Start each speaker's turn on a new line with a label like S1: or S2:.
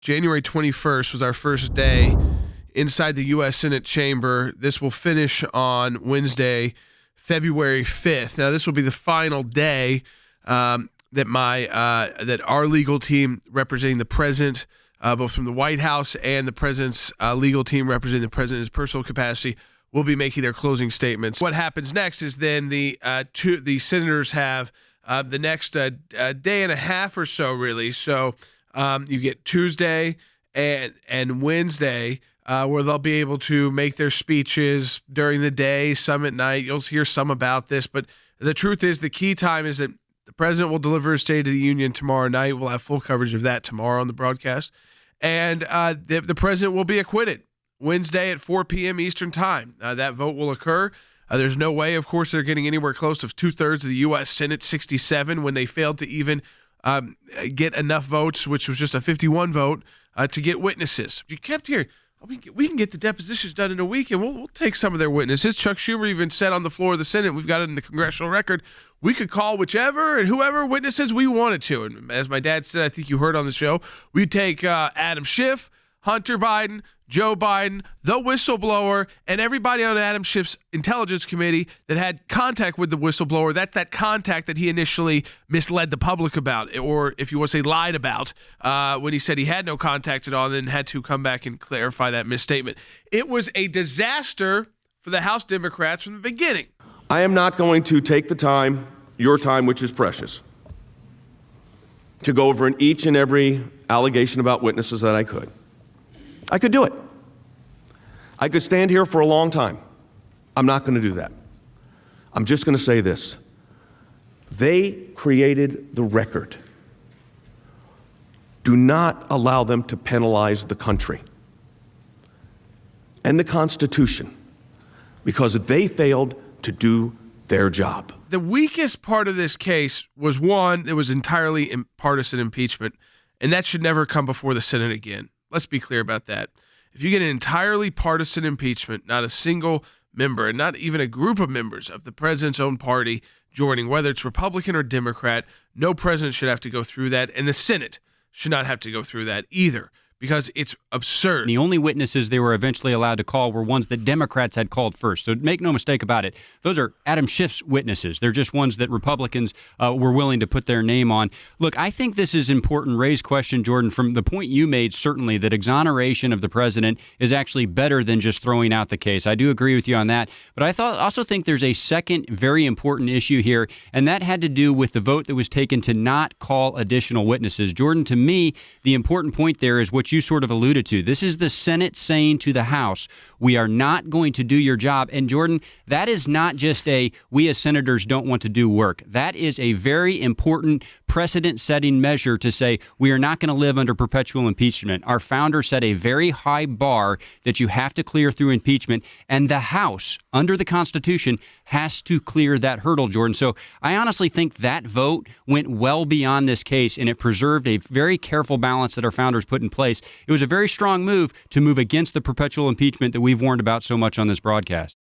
S1: January 21st was our first day inside the U.S. Senate chamber. This will finish on Wednesday, February 5th. Now, this will be the final day that our legal team representing the president, both from the White House and the president's legal team representing the president in his personal capacity, will be making their closing statements. What happens next is then the senators have the next day and a half or so, really. So you get Tuesday and Wednesday where they'll be able to make their speeches during the day, some at night. You'll hear some about this, but the truth is the key time is that the president will deliver his State of the Union tomorrow night. We'll have full coverage of that tomorrow on the broadcast. And the president will be acquitted Wednesday at 4 p.m. Eastern time. That vote will occur. There's no way, of course, they're getting anywhere close to 2/3 of the U.S. Senate, 67, when they failed to even get enough votes, which was just a 51 vote, to get witnesses. You kept hearing, we can get the depositions done in a week, and we'll take some of their witnesses. Chuck Schumer even said on the floor of the Senate, we've got it in the congressional record, we could call whichever and whoever witnesses we wanted to. And as my dad said, I think you heard on the show, we'd take Adam Schiff, Hunter Biden, Joe Biden, the whistleblower, and everybody on Adam Schiff's intelligence committee that had contact with the whistleblower. That's that contact that he initially misled the public about, or if you want to say lied about, when he said he had no contact at all and then had to come back and clarify that misstatement. It was a disaster for the House Democrats from the beginning.
S2: I am not going to take the time, your time, which is precious, to go over each and every allegation about witnesses that I could. I could do it. I could stand here for a long time. I'm not going to do that. I'm just going to say this. They created the record. Do not allow them to penalize the country and the Constitution because they failed to do their job.
S1: The weakest part of this case was, one, it was entirely partisan impeachment, and that should never come before the Senate again. Let's be clear about that. If you get an entirely partisan impeachment, not a single member, and not even a group of members of the president's own party joining, whether it's Republican or Democrat, no president should have to go through that, and the Senate should not have to go through that either, because it's absurd.
S3: The only witnesses they were eventually allowed to call were ones that Democrats had called first. So make no mistake about it. Those are Adam Schiff's witnesses. They're just ones that Republicans were willing to put their name on. Look, I think this is important. Ray's question, Jordan, from the point you made, certainly that exoneration of the president is actually better than just throwing out the case. I do agree with you on that. But I also think there's a second very important issue here, and that had to do with the vote that was taken to not call additional witnesses. Jordan, to me, the important point there is what you sort of alluded to. This is the Senate saying to the House, we are not going to do your job. And Jordan, that is not just we as senators don't want to do work. That is a very important precedent-setting measure to say we are not going to live under perpetual impeachment. Our founder set a very high bar that you have to clear through impeachment, and the House, under the Constitution, has to clear that hurdle, Jordan. So I honestly think that vote went well beyond this case, and it preserved a very careful balance that our founders put in place. It was a very strong move to move against the perpetual impeachment that we've warned about so much on this broadcast.